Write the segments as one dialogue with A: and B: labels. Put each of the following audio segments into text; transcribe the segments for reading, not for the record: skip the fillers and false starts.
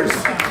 A: ChadCruisers.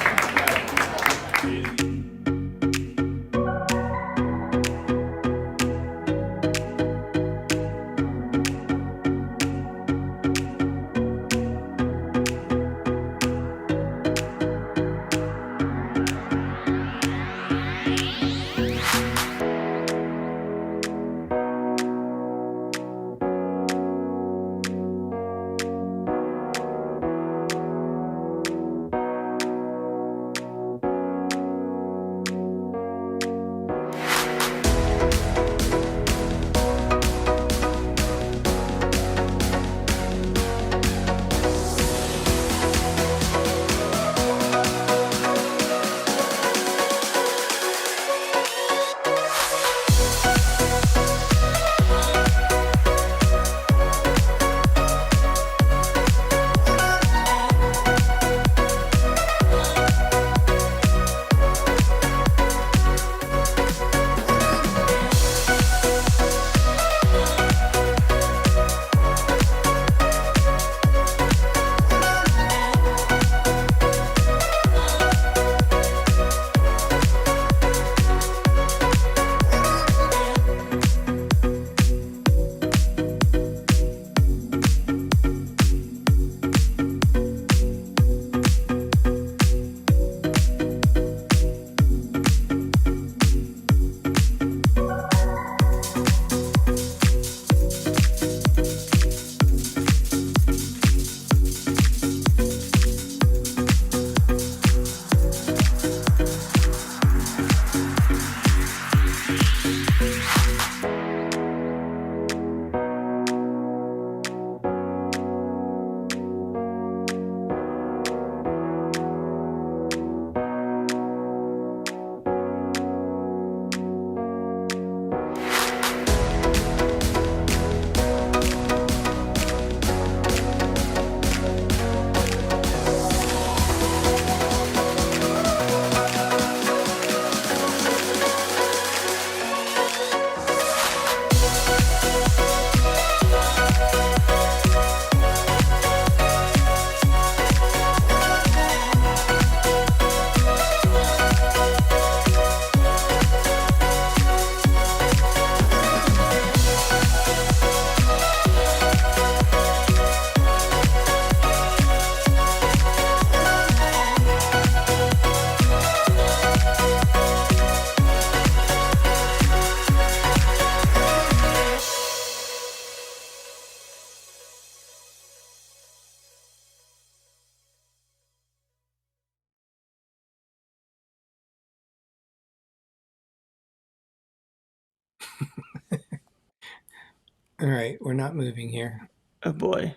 B: All right, we're not moving here.
C: Oh boy.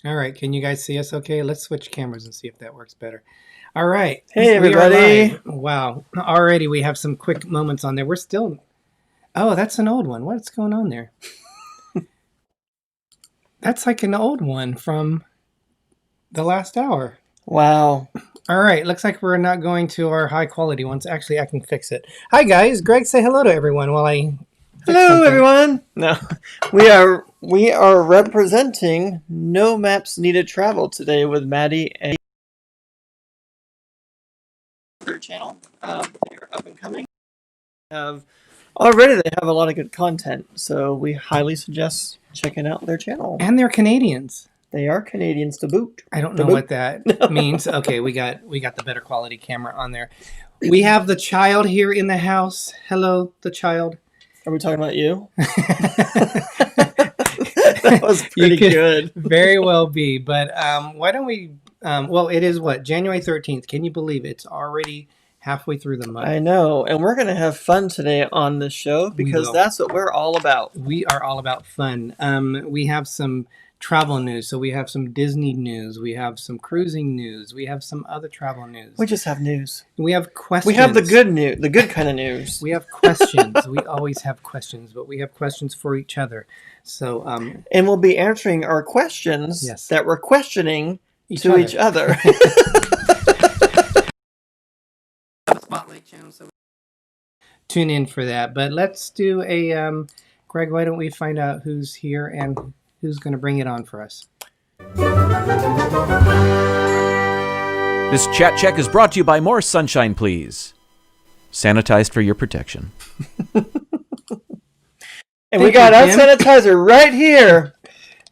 B: All right, can you guys see us okay? Let's switch cameras and see if that works better. All right.
C: Hey, everybody.
B: Wow. Already we have some quick moments on there. We're still... Oh, that's an old one. What's going on there? That's like an old one from the last hour.
C: Wow.
B: All right, looks like we're not going to our high quality ones. Actually, I can fix it. Hi, guys. Greg, say hello to everyone while I...
C: Hello, everyone. No, we are representing No Maps Needed Travel today with Maddie and their channel. They're up and coming. Already they have a lot of good content, so we highly suggest checking out their channel.
B: And they're Canadians.
C: They are Canadians to boot.
B: I don't know what that means. Okay, we got the better quality camera on there. We have the child here in the house. Hello, the child.
C: Are we talking about you? That was pretty good.
B: Very well be. But why don't we... well, it is what? January 13th. Can you believe it's already halfway through the month?
C: I know. And we're going to have fun today on this show because that's what we're all about.
B: We are all about fun. We have some travel news. So we have some Disney news. We have some cruising news. We have some other travel news.
C: We just have news.
B: We have questions.
C: We have the good news, the good kind of news.
B: We have questions. We always have questions, but we have questions for each other. So,
C: and we'll be answering our questions that we're questioning each other.
B: Spotlight channel. So tune in for that. But let's do a Greg. Why don't we find out who's here and who's going to bring it on for us?
A: This chat check is brought to you by More Sunshine, Please. Sanitized for your protection.
C: And we got our sanitizer right here.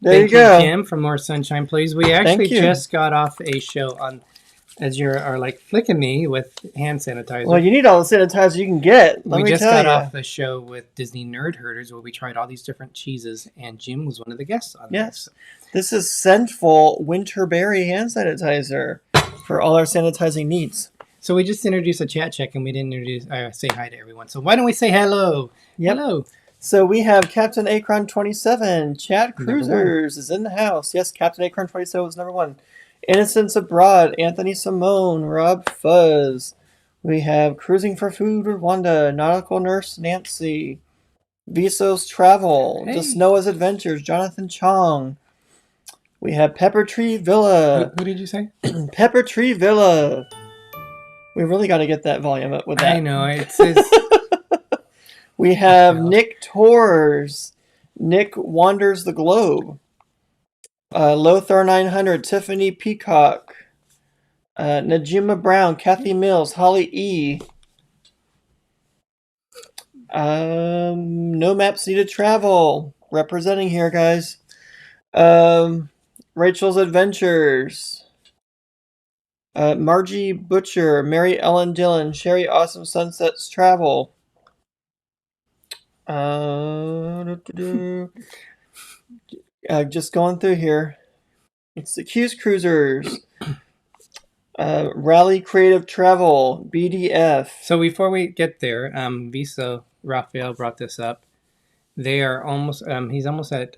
C: There you go.
B: Thank you, Jim, for More Sunshine, Please. We actually just got off a show on, as you are like flicking me with hand sanitizer.
C: Well, you need all the sanitizer you can get.
B: We just got off the show with Disney Nerd Herders where we tried all these different cheeses, and Jim was one of the guests on
C: Yes. This is Scentful Winterberry hand sanitizer for all our sanitizing needs.
B: So we just introduced a chat check, and we didn't say hi to everyone. So why don't we say hello?
C: Yep.
B: Hello.
C: So we have Captain Akron 27. ChadCruisers is in the house. Yes, Captain Akron 27 was number 1. Innocence Abroad, Anthony Simone, RobFuz. We have Cruising for Food with Wanda, Nautical Nurse Nancy, Visos Travel, Desnoa's Adventures, Jonathan Chong. We have Pepper Tree Villa.
B: Who did you say?
C: Pepper Tree Villa. We really got to get that volume up with that.
B: I know.
C: We have Nick Tours. Nick Wanders the Globe. Lothar 900. Tiffany Peacock. Najima Brown. Kathy Mills. Holly E. No Maps Needed Travel. Representing here, guys. Rachel's Adventures. Margie Butcher, Mary Ellen Dillon, Sherry Awesome Sunsets Travel. Just going through here. It's the ChadCruisers. Rally Creative Travel, BDF.
B: So before we get there, Visa Raphael brought this up. They are almost. He's almost at.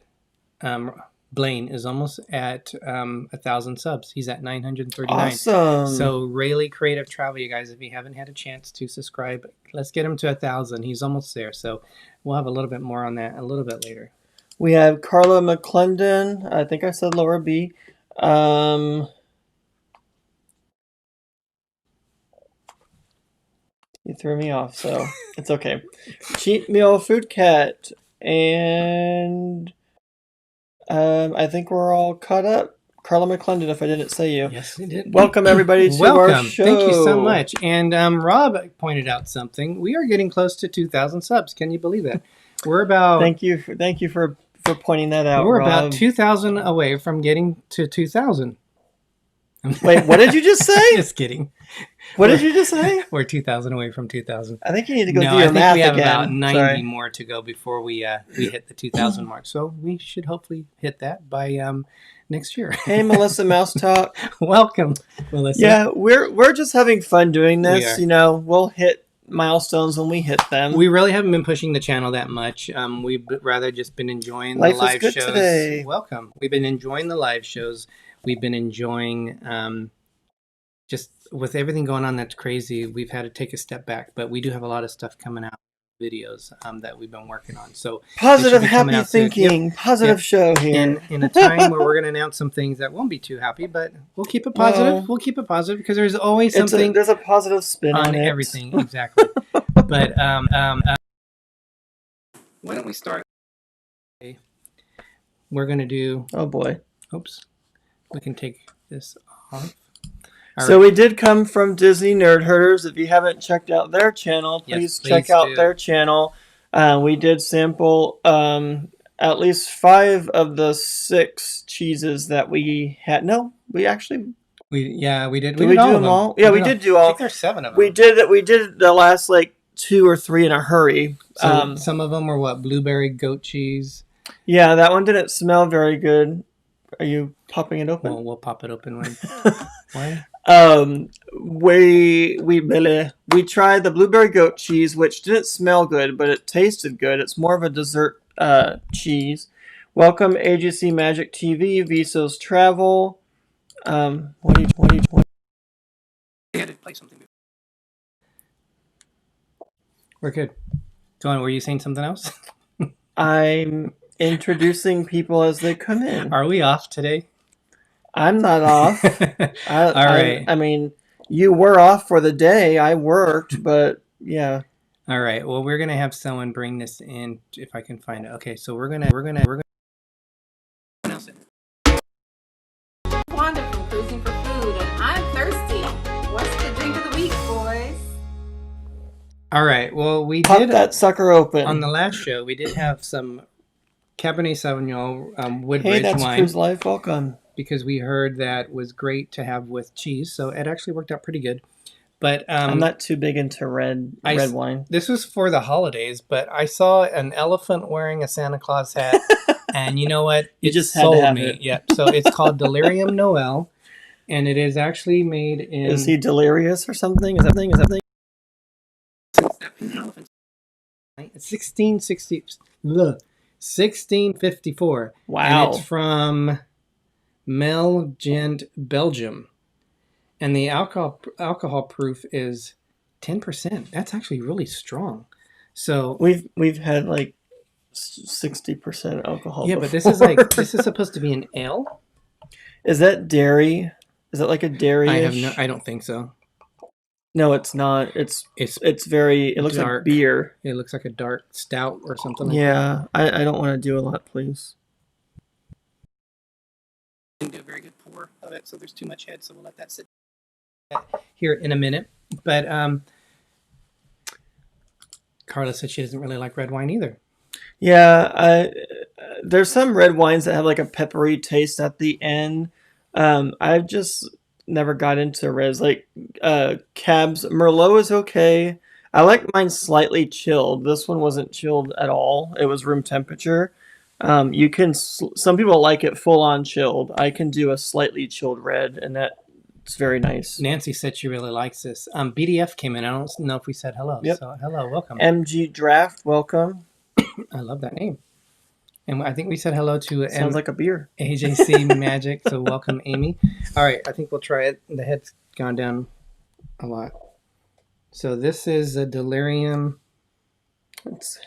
B: Blaine is almost at 1,000 subs. He's at 939.
C: Awesome.
B: So Rayleigh Creative Travel, you guys, if you haven't had a chance to subscribe, let's get him to 1,000. He's almost there. So we'll have a little bit more on that a little bit later.
C: We have Carla McClendon. I think I said Laura B. You threw me off, so it's okay. Cheap Meal Food Cat. And I think we're all caught up. Carla McClendon, if I didn't say you.
B: Yes, you did.
C: Welcome, everybody, to our show.
B: Thank you so much. And Rob pointed out something. We are getting close to 2,000 subs. Can you believe that? We're about...
C: Thank you for pointing that out,
B: We're
C: Rob.
B: about 2,000 away from getting to 2,000.
C: Wait, what did you just say?
B: Just kidding.
C: What did you just say?
B: We're 2,000 away from 2,000.
C: I think you need to go do your math again.
B: I think we have about 90 more to go before we hit the 2,000 mark. So we should hopefully hit that by next year.
C: Hey, Melissa Mouse Talk.
B: Welcome, Melissa.
C: Yeah, we're just having fun doing this. You know, we'll hit milestones when we hit them.
B: We really haven't been pushing the channel that much. We've rather just been enjoying the live shows.
C: Today.
B: Welcome. We've been enjoying the live shows. We've been enjoying just with everything going on that's crazy, we've had to take a step back, but we do have a lot of stuff coming out, videos that we've been working on. So
C: positive, happy thinking, positive show here.
B: In a time where we're going to announce some things that won't be too happy, but we'll keep it positive. We'll keep it positive because there's always something.
C: There's a positive spin on
B: everything. Exactly. But why don't we start? We're going to do.
C: Oh boy.
B: Oops. We can take this off.
C: So we did come from Disney Nerd Herders. If you haven't checked out their channel, please check out their channel. We did sample at least 5 of the 6 cheeses that we had. No, we actually...
B: We did.
C: Did we do them all? Yeah, we did do all.
B: I think there's 7 of them.
C: We did the last like 2 or 3 in a hurry.
B: So some of them were what? Blueberry goat cheese?
C: Yeah, that one didn't smell very good. Are you popping it open?
B: Well, we'll pop it open when... Why?
C: We tried the blueberry goat cheese, which didn't smell good, but it tasted good. It's more of a dessert cheese. Welcome AGC Magic TV, Visos Travel. What do you?
B: I had to play something. We're good. Dawn, were you saying something else?
C: I'm introducing people as they come in.
B: Are we off today?
C: I'm not off.
B: All right.
C: I mean, you were off for the day. I worked, but yeah.
B: All right. Well, we're gonna have someone bring this in if I can find it. Okay. So we're gonna.
D: Wanda from Cruising for Food, and I'm thirsty.
B: All right. Well, we
C: Pop
B: did
C: that sucker open.
B: on the last show. We did have some Cabernet Sauvignon Woodbridge
C: Hey, that's
B: wine
C: Cruise Life. Welcome.
B: because we heard that was great to have with cheese. So it actually worked out pretty good. But
C: I'm not too big into red wine.
B: This was for the holidays, but I saw an elephant wearing a Santa Claus hat, and you know what?
C: You
B: It
C: just had to
B: sold
C: have
B: me.
C: it.
B: Yep. So it's called Delirium Noel, and it is actually made in.
C: Is he delirious or something? Is that thing?
B: 1654.
C: Wow.
B: And it's from Melgent, Belgium. And the alcohol proof is 10%. That's actually really strong. So
C: we've had like 60% alcohol.
B: Yeah,
C: before.
B: but this is supposed to be an ale?
C: Is that dairy? Is that like a dairy?
B: I don't think so.
C: No, it's not. It's very. It looks
B: dark.
C: like beer.
B: It looks like a dark stout or something like that.
C: Yeah, I don't want to do a lot, please.
B: Didn't do a very good pour of it, so there's too much head, so we'll let that sit here in a minute. But Carla said she doesn't really like red wine either.
C: Yeah, there's some red wines that have like a peppery taste at the end. I've just never got into reds. Like Cab's Merlot is okay. I like mine slightly chilled. This one wasn't chilled at all. It was room temperature. You can. Some people like it full on chilled. I can do a slightly chilled red, and it's very nice.
B: Nancy said she really likes this. BDF came in. I don't know if we said hello.
C: Yep.
B: So hello, welcome.
C: MG Draft, welcome.
B: I love that name. And I think we said hello to
C: Sounds like a beer.
B: AJC Magic. So welcome, Amy. All right, I think we'll try it. The head's gone down a lot. So this is a Delirium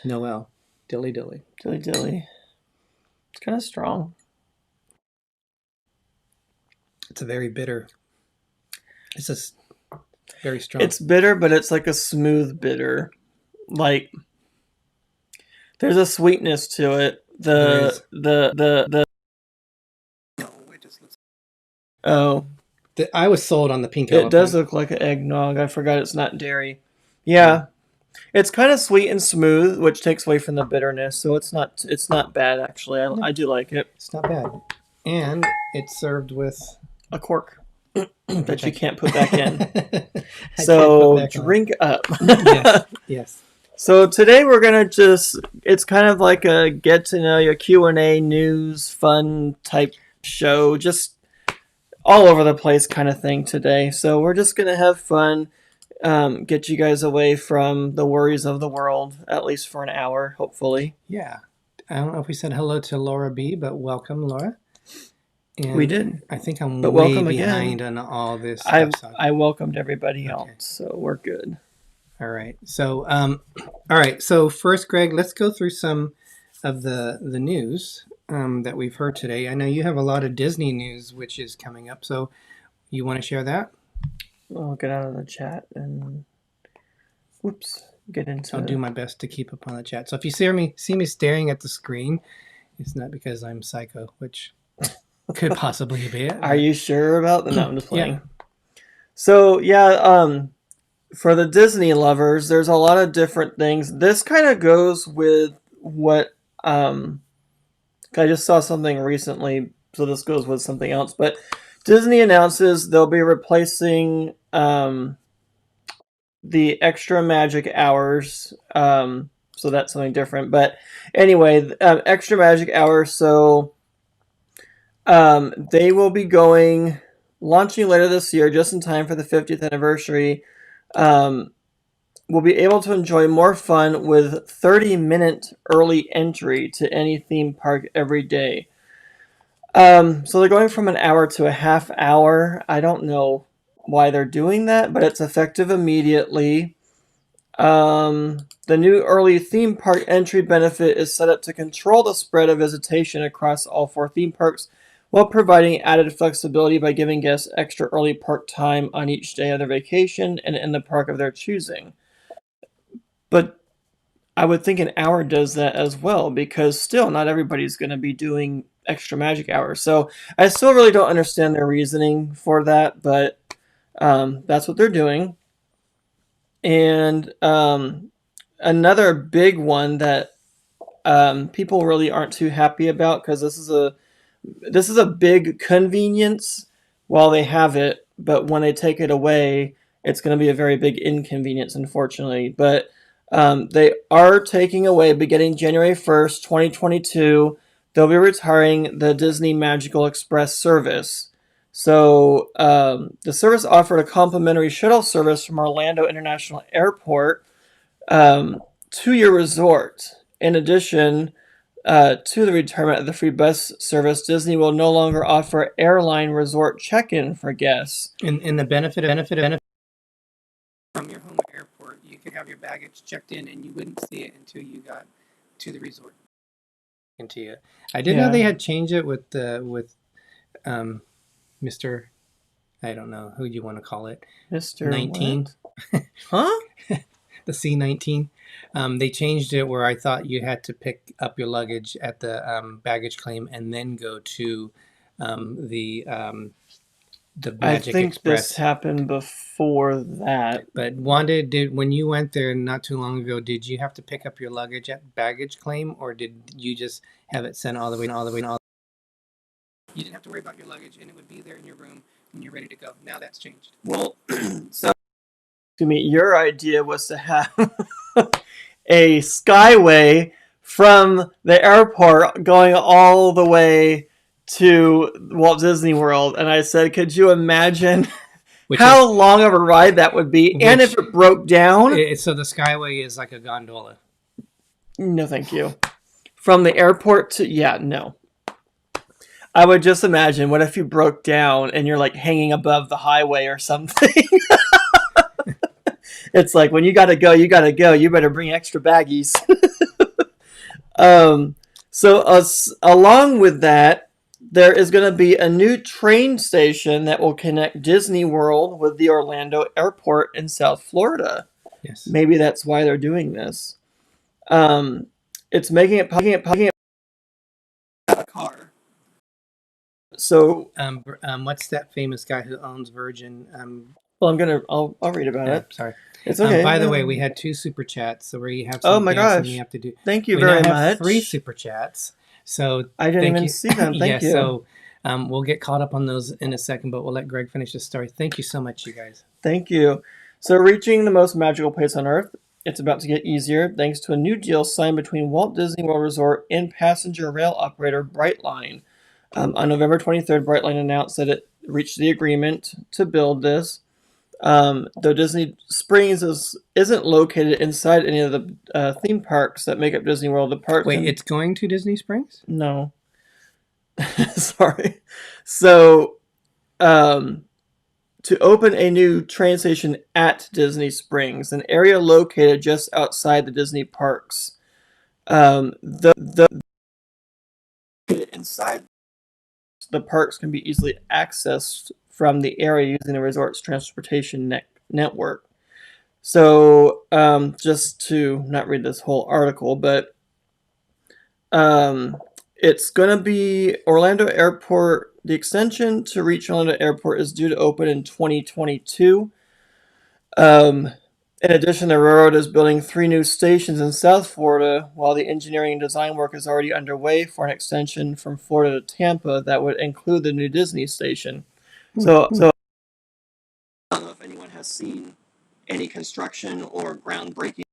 B: Noel. Dilly.
C: Dilly. It's kind of strong.
B: It's a very bitter. It's just very strong.
C: It's bitter, but it's like a smooth bitter. Like there's a sweetness to it.
B: I was sold on the pink
C: It
B: elephant.
C: does look like an eggnog. I forgot it's not dairy. Yeah. It's kind of sweet and smooth, which takes away from the bitterness. So it's not bad actually. I do like it.
B: It's not bad. And it's served with
C: a cork that you can't put back in.
B: So
C: drink up.
B: Yes.
C: So today we're going to it's kind of like a get to know you Q&A news fun type show, just all over the place kind of thing today. So we're just going to have fun, get you guys away from the worries of the world, at least for an hour, hopefully.
B: Yeah. I don't know if we said hello to Laura B, but welcome, Laura. And
C: we did.
B: I think I'm
C: but
B: way
C: welcome
B: behind
C: again.
B: on all this
C: stuff. I welcomed everybody else, so we're good.
B: All right. So, So first, Greg, let's go through some of the news that we've heard today. I know you have a lot of Disney news, which is coming up. So, you want to share that?
C: I'll get out of the chat and get into.
B: I'll do my best to keep up on the chat. So if you see me staring at the screen, it's not because I'm psycho, which could possibly be it.
C: Are you sure about the? No, I'm just playing.
B: Yeah.
C: So for the Disney lovers, there's a lot of different things. This kind of goes with what I just saw something recently, so this goes with something else. But Disney announces they'll be replacing the extra magic hours. So that's something different. But anyway, extra magic hours. So they will be launching later this year, just in time for the 50th anniversary. We'll be able to enjoy more fun with 30-minute early entry to any theme park every day. So they're going from an hour to a half hour. I don't know why they're doing that, but it's effective immediately. The new early theme park entry benefit is set up to control the spread of visitation across all 4 theme parks, while providing added flexibility by giving guests extra early park time on each day of their vacation and in the park of their choosing. But I would think an hour does that as well, because still not everybody's going to be doing extra magic hours. So I still really don't understand their reasoning for that, but that's what they're doing. And another big one that people really aren't too happy about, because this is a big convenience while they have it, but when they take it away, it's going to be a very big inconvenience, unfortunately. But they are taking away, beginning January 1st, 2022, they'll be retiring the Disney Magical Express service. So the service offered a complimentary shuttle service from Orlando International Airport to your resort. In addition to the retirement of the free bus service, Disney will no longer offer airline resort check-in for guests.
B: And the benefit from your home airport, you could have your baggage checked in, and you wouldn't see it until you got to the resort. Into you, I didn't know they had changed it with Mr. I don't know who you want to call it,
C: Mr.
B: 19,
C: huh?
B: The C-19. They changed it where I thought you had to pick up your luggage at the baggage claim and then go to the Magic
C: I think
B: Express.
C: this happened before that.
B: But Wanda, when you went there not too long ago, did you have to pick up your luggage at baggage claim, or did you just have it sent all the way? You didn't have to worry about your luggage, and it would be there in your room when you're ready to go. Now that's changed.
C: Well, so to me, your idea was to have a skyway from the airport going all the way to Walt Disney World, and I said, could you imagine how long of a ride that would be? And if it broke down?
B: So the Skyway is like a gondola.
C: No, thank you. From the airport to, no. I would just imagine, what if you broke down and you're like hanging above the highway or something? It's like, when you gotta go, you better bring extra baggies. So along with that, there is going to be a new train station that will connect Disney World with the Orlando Airport in South Florida.
B: Yes.
C: Maybe that's why they're doing this. It's making it a car. So,
B: what's that famous guy who owns Virgin?
C: well, I'll read about it.
B: Sorry.
C: It's okay.
B: By the way, we had 2 super chats, so where you have
C: some
B: you have to do.
C: Thank you very much.
B: 3 super chats. So
C: I didn't even see them. Thank you.
B: So we'll get caught up on those in a second, but we'll let Greg finish the story. Thank you so much, you guys.
C: Thank you. So reaching the most magical place on Earth, it's about to get easier thanks to a new deal signed between Walt Disney World Resort and passenger rail operator Brightline. On November 23rd, Brightline announced that it reached the agreement to build this. Though Disney Springs isn't located inside any of the theme parks that make up Disney World, the park.
B: Wait, it's going to Disney Springs?
C: No. Sorry. So, to open a new train station at Disney Springs, an area located just outside the Disney parks. Inside the parks can be easily accessed from the area using the resort's transportation network. So, just to not read this whole article, but it's going to be Orlando Airport. The extension to reach Orlando Airport is due to open in 2022. In addition, the railroad is building 3 new stations in South Florida, while the engineering and design work is already underway for an extension from Florida to Tampa that would include the new Disney station. So I don't know if anyone has seen any construction or groundbreaking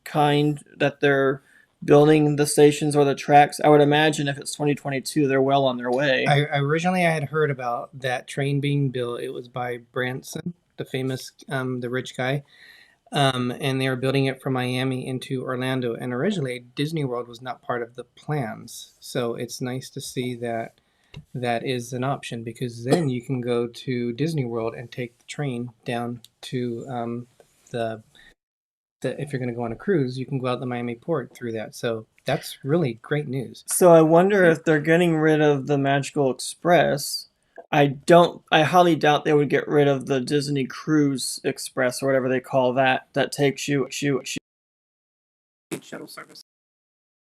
C: kind that they're building the stations or the tracks. I would imagine if it's 2022, they're well on their way.
B: Originally, I had heard about that train being built. It was by Branson, the famous, the rich guy. And they were building it from Miami into Orlando. And originally, Disney World was not part of the plans. So it's nice to see that that is an option, because then you can go to Disney World and take the train down to if you're going to go on a cruise, you can go out the Miami port through that. So that's really great news.
C: So I wonder if they're getting rid of the Magical Express. I highly doubt they would get rid of the Disney Cruise Express or whatever they call that takes you
B: shuttle service.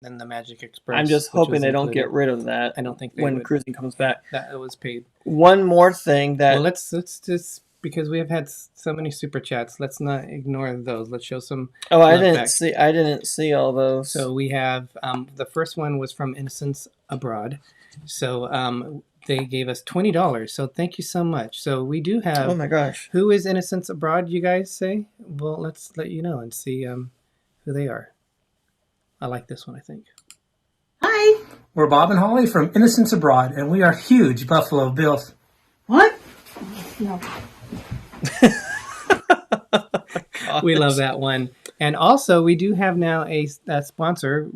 B: Then the Magic Express.
C: I'm just hoping they don't get rid of that.
B: I don't think they
C: when
B: would.
C: cruising comes back.
B: That was paid.
C: One more thing that
B: let's just because we have had so many super chats. Let's not ignore those. Let's show some.
C: Oh, I
B: love back.
C: didn't see all those.
B: So we have the first one was from Innocence Abroad. So they gave us $20. So thank you so much. So we do have.
C: Oh my gosh.
B: Who is Innocence Abroad? You guys say? Well, let's let you know and see who they are. I like this one. I think.
D: Hi. We're Bob and Holly from Innocence Abroad, and we are huge Buffalo Bills. What?
B: No. We love that one. And also, we do have now a sponsor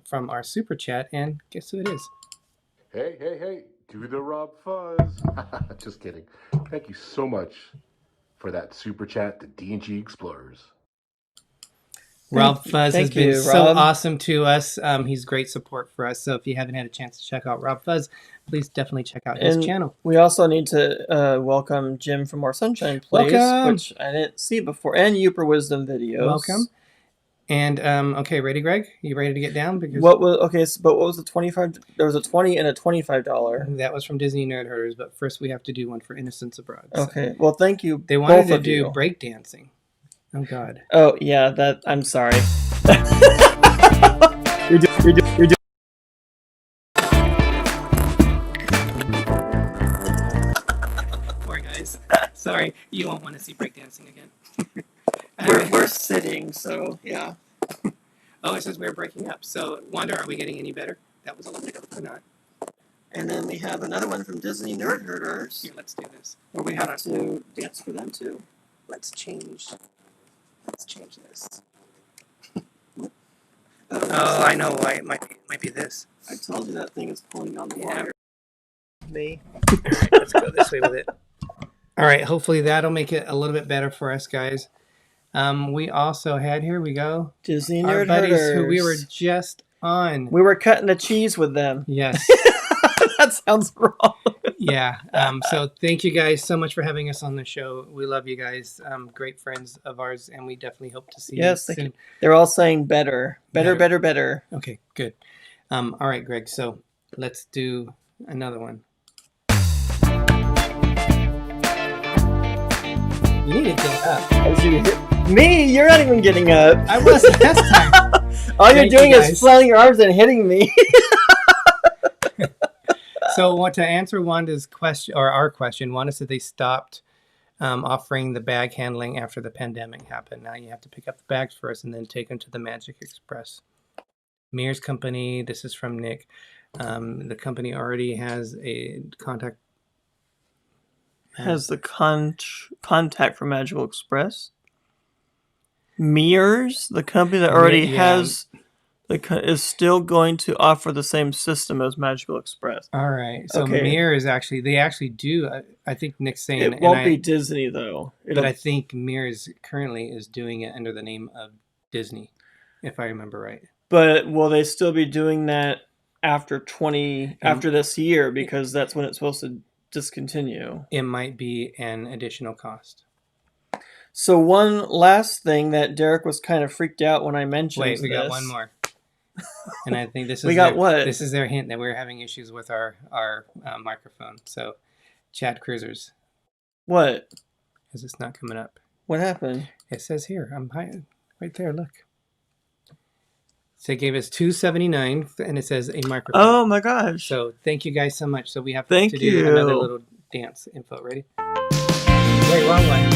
B: from our super chat, and guess who it is?
E: Hey, do the RobFuz. Just kidding. Thank you so much for that super chat to D&G Explorers.
B: RobFuz has been so awesome to us. He's great support for us. So if you haven't had a chance to check out RobFuz, please definitely check out his channel.
C: We also need to welcome Jim from More Sunshine Place, which I didn't see before, and Uper Wisdom Videos.
B: Welcome. And okay, ready, Greg? You ready to get down? Because
C: what was what was the 25? There was a $20 and a $25.
B: That was from Disney Nerd Herders. But first, we have to do one for Innocence Abroad. So.
C: Okay. Well, thank you.
B: They wanted to do breakdancing. Oh God.
C: Oh yeah, that I'm sorry. you're doing.
B: Poor guys. Sorry, you won't want to see breakdancing again.
C: We're sitting, so yeah.
B: Oh, it says we're breaking up. So, wonder, are we getting any better? That was a little bit or not.
C: And then we have another one from Disney Nerd Herders.
B: Here, let's do this.
C: Where we have to dance for them too.
B: Let's change this.
C: Oh,
B: I know why. It might be this.
C: I told you that thing is pulling on the wire.
B: Me. All right, let's go this way with it. All right, hopefully that'll make it a little bit better for us, guys. We also had, here we go,
C: Disney Nerd
B: our buddies
C: Herders.
B: who we were just on.
C: We were cutting the cheese with them.
B: Yes.
C: That sounds wrong.
B: Yeah. So thank you guys so much for having us on the show. We love you guys. Great friends of ours, and we definitely hope to see you soon.
C: They're all saying better. Better.
B: Okay, good. All right, Greg. So let's do another one. You need to get up.
C: Me? You're not even getting up.
B: I wasn't last time.
C: All you're doing is flailing your arms and hitting me.
B: So, to answer Wanda's question, or our question, Wanda said they stopped offering the bag handling after the pandemic happened. Now you have to pick up the bags first and then take them to the Magic Express. Mears Company, this is from Nick. The company already has a contact.
C: Has the contact for Magical Express. Mears, the company that already has, is still going to offer the same system as Magical Express.
B: All right. So Mears they actually do. I think Nick's saying
C: it won't be Disney though.
B: But I think Mears currently is doing it under the name of Disney, if I remember right.
C: But will they still be doing that after this year, because that's when it's supposed to discontinue?
B: It might be an additional cost.
C: So one last thing that Derick was kind of freaked out when I mentioned.
B: Wait, we got one more. And I think this is This is their hint that we're having issues with our microphone. So, ChadCruisers.
C: What?
B: Is this not coming up?
C: What happened?
B: It says here. I'm right there. Look. So they gave us $2.79, and it says a microphone.
C: Oh my gosh!
B: So thank you guys so much. So we have
C: to
B: do another little dance info. Ready? Wait, wrong one.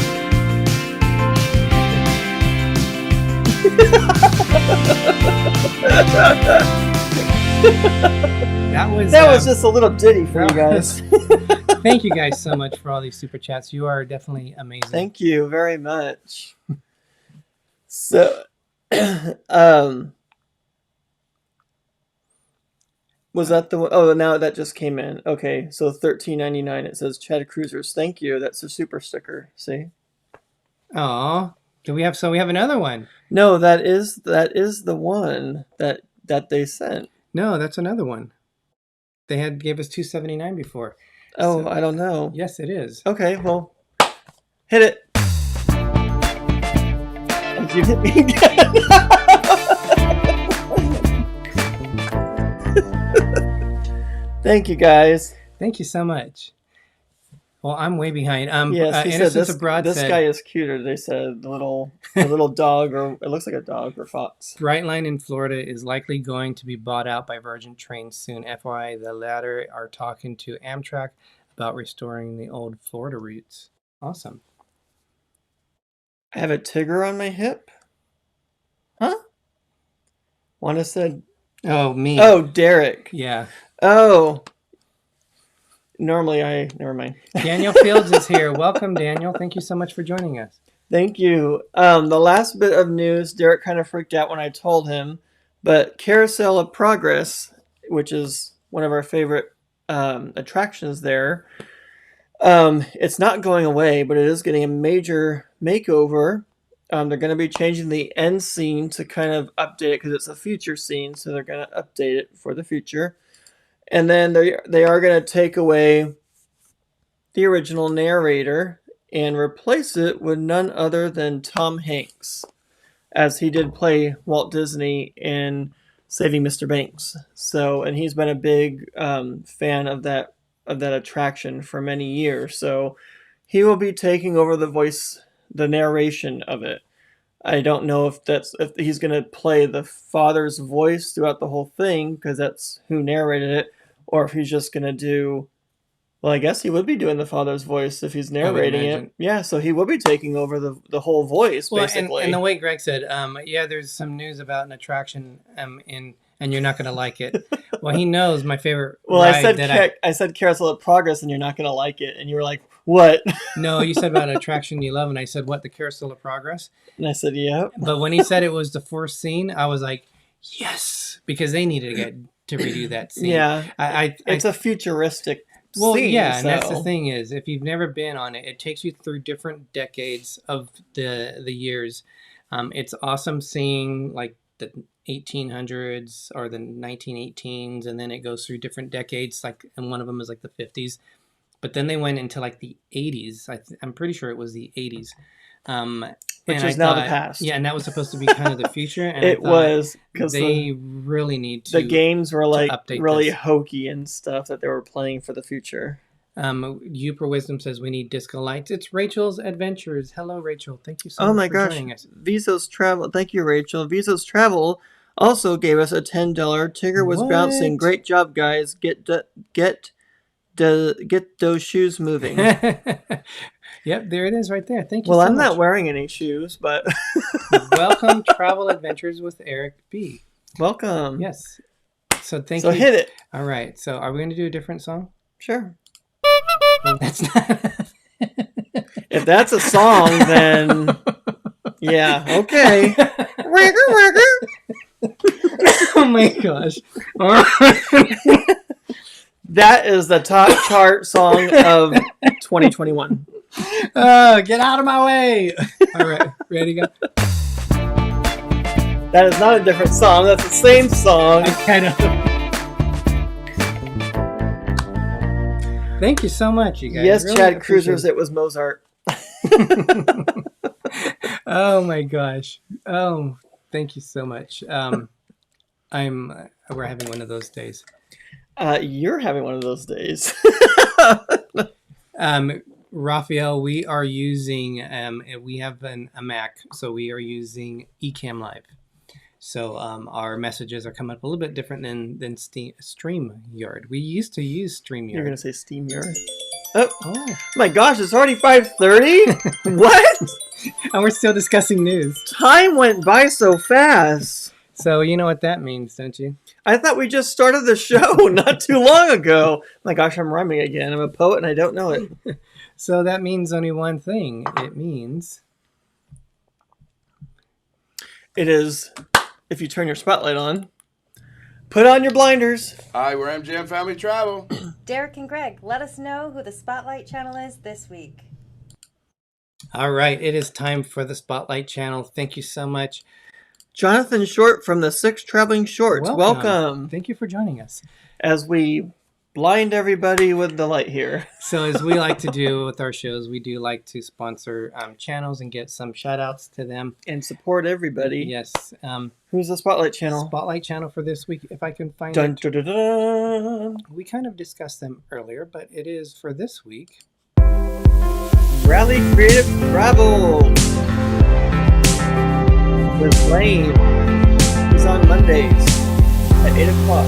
B: That
C: was just a little ditty for you guys.
B: Thank you guys so much for all these super chats. You are definitely amazing.
C: Thank you very much. So, was that the one? Oh, now that just came in. Okay, so $13.99. It says ChadCruisers. Thank you. That's a super sticker. See?
B: Oh, we have another one.
C: No, that is the one that they sent.
B: No, that's another one. They gave us $2.79 before.
C: Oh, so, I don't know.
B: Yes, it is.
C: Okay, well, hit it. And you hit me again. Thank you, guys.
B: Thank you so much. Well, I'm way behind.
C: Yes, he said
B: Innocence
C: this,
B: Abroad
C: this
B: said,
C: guy is cuter. They said the little dog, or it looks like a dog or fox.
B: Brightline in Florida is likely going to be bought out by Virgin Trains soon. FYI, the latter are talking to Amtrak about restoring the old Florida routes. Awesome.
C: I have a Tigger on my hip. Huh? Wanda said,
B: Oh, me.
C: "Oh, Derick."
B: Yeah.
C: Oh. Normally, never mind.
B: Daniel Fields is here. Welcome, Daniel. Thank you so much for joining us.
C: Thank you. The last bit of news, Derick kind of freaked out when I told him, but Carousel of Progress, which is one of our favorite attractions there, it's not going away, but it is getting a major makeover. They're going to be changing the end scene to kind of update it because it's a future scene, so they're going to update it for the future. And then they are going to take away the original narrator and replace it with none other than Tom Hanks, as he did play Walt Disney in Saving Mr. Banks. So, and he's been a big fan of that attraction for many years. So, he will be taking over the narration of it. I don't know if he's going to play the father's voice throughout the whole thing, because that's who narrated it, or if he's just going to do. Well, I guess he would be doing the father's voice if he's narrating it. Yeah, so he will be taking over the whole voice, basically.
B: And the way Greg said, yeah, there's some news about an attraction, and you're not going to like it. Well, he knows my favorite ride
C: I said Carousel of Progress, and you're not going to like it. And you were like, what?
B: No, you said about an attraction you love, and I said, what, the Carousel of Progress?
C: And I said, yeah.
B: But when he said it was the fourth scene, I was like, yes, because they needed to redo that scene.
C: Yeah, it's a futuristic scene,
B: yeah, and that's the thing is, if you've never been on it, it takes you through different decades of the years. It's awesome seeing like the 1800s or the 1918s, and then it goes through different decades, like, and one of them is like the 50s. But then they went into like the 80s. I'm pretty sure it was the 80s.
C: Which is now the past.
B: Yeah, and that was supposed to be kind of the future. And
C: it was, because
B: they really need to.
C: The games were like really
B: this.
C: hokey and stuff that they were playing for the future.
B: Uper Wisdom says we need disco lights. It's Rachel's Adventures. Hello, Rachel. Thank you so much for joining us.
C: Viso's Travel. Thank you, Rachel. Viso's Travel also gave us a $10. Tigger was bouncing. Great job, guys. Get those shoes moving.
B: Yep, there it is right there. Thank you
C: so
B: much.
C: I'm not wearing any shoes, but...
B: Welcome, Travel Adventures with Eric B.
C: Welcome.
B: Yes. So thank you.
C: So hit it.
B: All right. So are we going to do a different song?
C: Sure.
B: Well, that's not...
C: If that's a song, then... Yeah, okay.
B: Oh my gosh.
C: That is the top chart song of 2021.
B: Oh, get out of my way. All right, ready to go?
C: That is not a different song. That's the same song.
B: I kind of... Thank you so much, you guys.
C: Yes,
B: really
C: ChadCruisers, it was Mozart.
B: Oh my gosh. Oh, thank you so much. We're having one of those days.
C: You're having one of those days.
B: Raphael, we are using, we have a Mac, so we are using Ecamm Live. So our messages are coming up a little bit different than StreamYard. We used to use StreamYard.
C: You're going to say StreamYard? Oh my gosh, it's already 5:30? What?
B: And we're still discussing news.
C: Time went by so fast.
B: So you know what that means, don't you?
C: I thought we just started the show not too long ago. My gosh, I'm rhyming again. I'm a poet and I don't know it.
B: So that means only one thing. It means...
C: It is, if you turn your spotlight on, put on your blinders.
F: Hi, we're MGM Family Travel.
G: Derick and Greg, let us know who the Spotlight Channel is this week.
B: All right, it is time for the Spotlight Channel. Thank you so much.
C: Jonathan Short from the Six Traveling Shorts. Welcome.
B: Thank you for joining us.
C: As we blind everybody with the light here.
B: So as we like to do with our shows, we do like to sponsor channels and get some shout outs to them.
C: And support everybody.
B: Yes.
C: Who's the Spotlight Channel?
B: Spotlight Channel for this week, if I can find
C: it. Dun.
B: We kind of discussed them earlier, but it is for this week.
C: Rally Creative Travel with Blaine. He's on Mondays at 8 o'clock.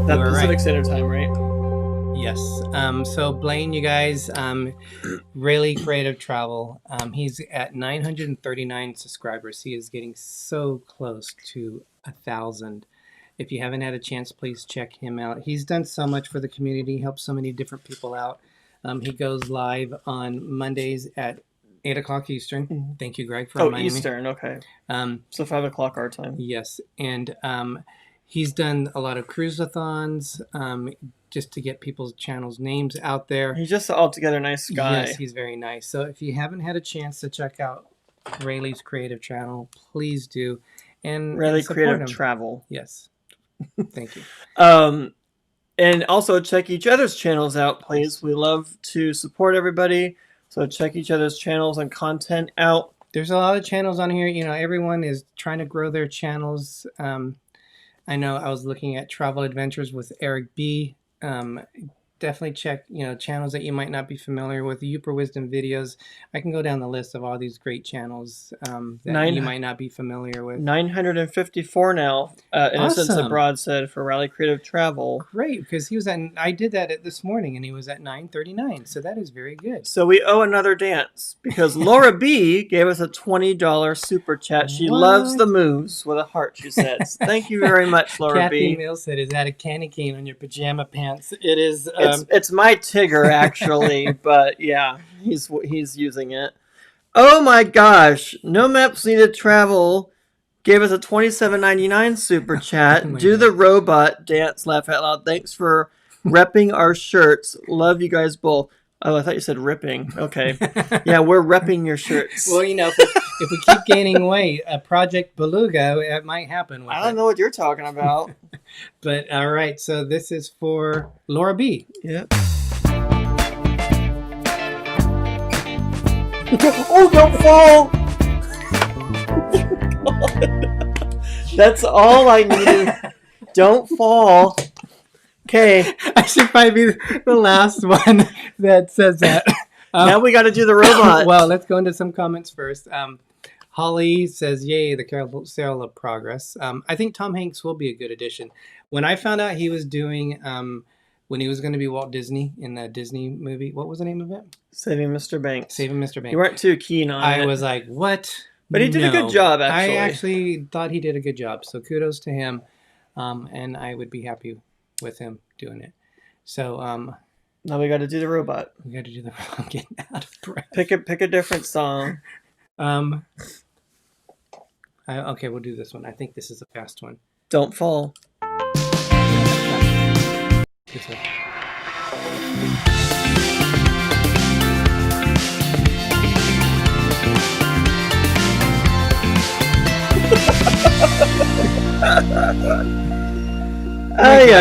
C: That's Pacific Standard Time, right?
B: Yes. So Blaine, you guys, really creative travel. He's at 939 subscribers. He is getting so close to 1,000. If you haven't had a chance, please check him out. He's done so much for the community, helped so many different people out. He goes live on Mondays at 8 o'clock Eastern. Thank you, Greg, for reminding me.
C: Eastern, okay. So 5 o'clock our time.
B: Yes, and he's done a lot of cruise-a-thons just to get people's channels' names out there.
C: He's just an altogether nice guy.
B: Yes, he's very nice. So if you haven't had a chance to check out Rayleigh's creative channel, please do. And
C: Rayleigh
B: support
C: Creative
B: him.
C: Travel.
B: Yes. Thank you.
C: And also check each other's channels out, please. We love to support everybody. So check each other's channels and content out.
B: There's a lot of channels on here. You know, everyone is trying to grow their channels. I know I was looking at Travel Adventures with Eric B. Definitely check, channels that you might not be familiar with. The Youper Wisdom videos. I can go down the list of all these great channels that you might not be familiar with.
C: 954 now. Innocence
B: Awesome.
C: Abroad said for Rally Creative Travel.
B: Great, because he was at. I did that this morning, and he was at 939. So that is very good.
C: So we owe another dance because Laura B gave us a $20 super chat. She loves the moves with a heart. She says, "Thank you very much, Laura
B: Kathy
C: B."
B: Mills said, "Is that a candy cane on your pajama pants?" It is.
C: It's my Tigger actually, but yeah, he's using it. Oh my gosh! No Maps Needed Travel gave us a $27.99 super chat. Do the robot dance, laugh out loud. Thanks for repping our shirts. Love you guys both. Oh, I thought you said ripping. Okay, yeah, we're repping your shirts.
B: Well, if we keep gaining weight, a Project Beluga, it might happen.
C: I don't know what you're talking about.
B: But all right, so this is for Laura B.
C: Yeah. Oh, don't fall! That's all I needed. Don't fall. Okay.
B: I should probably be the last one that says that.
C: Now we got to do the robot.
B: Well, let's go into some comments first. Holly says, "Yay, the Carousel of Progress." I think Tom Hanks will be a good addition. When I found out he was doing, when he was going to be Walt Disney in the Disney movie, what was the name of it?
C: Saving Mr. Banks.
B: Saving Mr. Banks.
C: You weren't too keen on it.
B: I was like, what?
C: But he did a good job, actually.
B: I actually thought he did a good job. So kudos to him. And I would be happy with him doing it. So
C: now we got to do the robot.
B: We got to do the robot. I'm getting out of breath.
C: Pick a different song.
B: Okay, we'll do this one. I think this is a fast one.
C: Don't fall.
B: This one.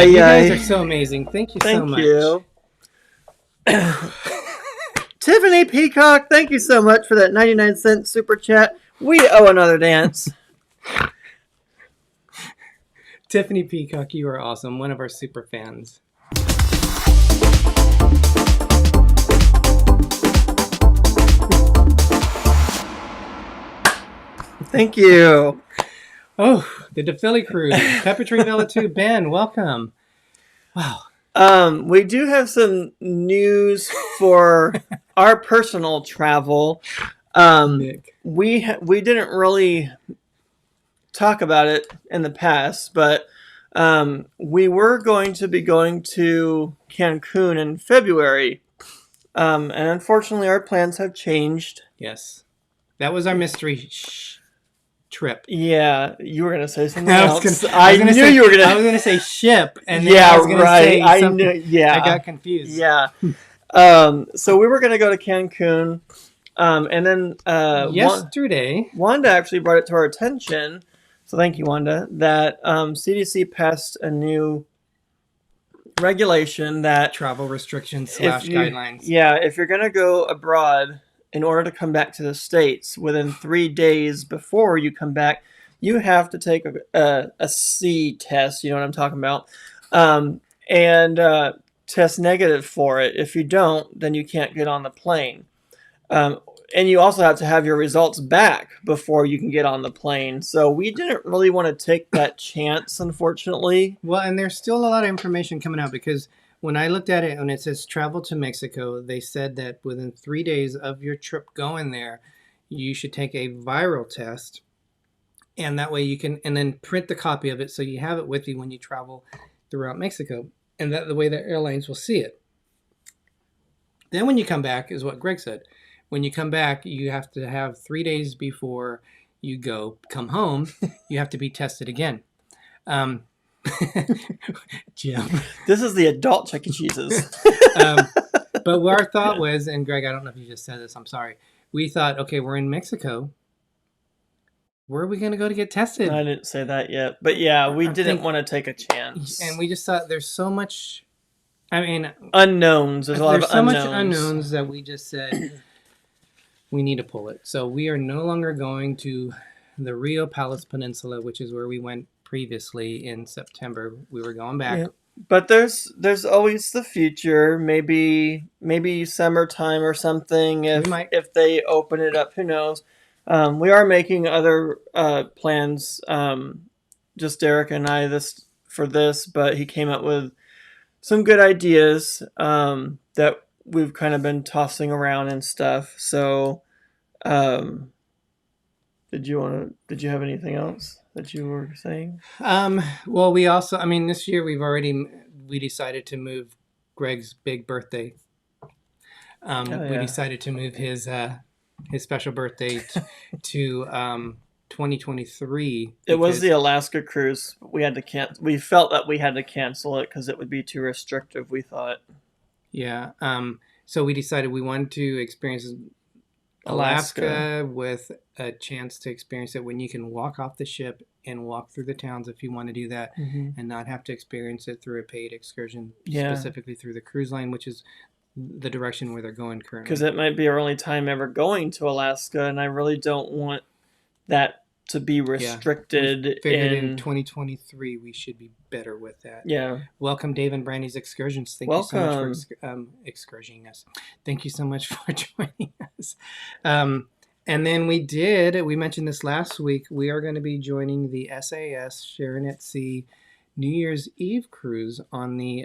B: You guys are so amazing. Thank you so much.
C: Thank you. Tiffany Peacock, thank you so much for that 99-cent super chat. We owe another dance.
B: Tiffany Peacock, you are awesome. One of our super fans.
C: Thank you.
B: Oh, the DePhilly Cruise. Pepper Tree Villa 2. Ben, welcome. Wow.
C: We do have some news for our personal travel. We didn't really talk about it in the past, but we were going to be going to Cancun in February. And unfortunately, our plans have changed.
B: Yes. That was our mystery trip.
C: Yeah, you were gonna say something
B: I
C: else.
B: was gonna say ship, and then I was gonna say something. I got confused.
C: Yeah. So we were gonna go to Cancun, and then
B: yesterday,
C: Wanda actually brought it to our attention. So thank you, Wanda. That CDC passed a new regulation that
B: travel restrictions / guidelines.
C: Yeah, if you're gonna go abroad, in order to come back to the States within 3 days before you come back, you have to take a C test. You know what I'm talking about. And test negative for it. If you don't, then you can't get on the plane. And you also have to have your results back before you can get on the plane. So we didn't really want to take that chance, unfortunately.
B: Well, and there's still a lot of information coming out, because when I looked at it and it says travel to Mexico, they said that within 3 days of your trip going there, you should take a viral test. And that way you can, and then print the copy of it so you have it with you when you travel throughout Mexico. And that the way the airlines will see it. Then when you come back, is what Greg said. When you come back, you have to have 3 days before you come home, you have to be tested again. Jim.
C: This is the adult Chuck E. Cheese's.
B: But what our thought was, and Greg, I don't know if you just said this, I'm sorry. We thought, okay, we're in Mexico. Where are we going to go to get tested?
C: I didn't say that yet. But yeah, we didn't want to take a chance.
B: And we just thought there's so much,
C: unknowns. There's a lot of
B: so
C: unknowns.
B: much unknowns that we just said we need to pull it. So we are no longer going to the Rio Palace Peninsula, which is where we went previously in September. We were going back.
C: Yeah. But there's always the future. Maybe summertime or something. If they open it up, who knows? We are making other plans. Just Derick and I for this, but he came up with some good ideas that we've kind of been tossing around and stuff. So, did you have anything else that you were saying?
B: Well, we also, this year we decided to move Greg's big birthday. We decided to move his special birthday to 2023.
C: It was the Alaska cruise. We had to cancel. We felt that we had to cancel it because it would be too restrictive, we thought.
B: Yeah. So we decided we wanted to experience Alaska with a chance to experience it when you can walk off the ship and walk through the towns if you want to do that, and not have to experience it through a paid excursion, specifically through the cruise line, which is the direction where they're going currently.
C: Because it might be our only time ever going to Alaska, and I really don't want that to be restricted.
B: We figured in 2023 we should be better with that.
C: Yeah.
B: Welcome, Dave and Brandy's Excursions. Thank you so much for excursioning us. Thank you so much for joining us. And then we mentioned this last week, we are going to be joining the SAS Sharon at Sea New Year's Eve cruise on the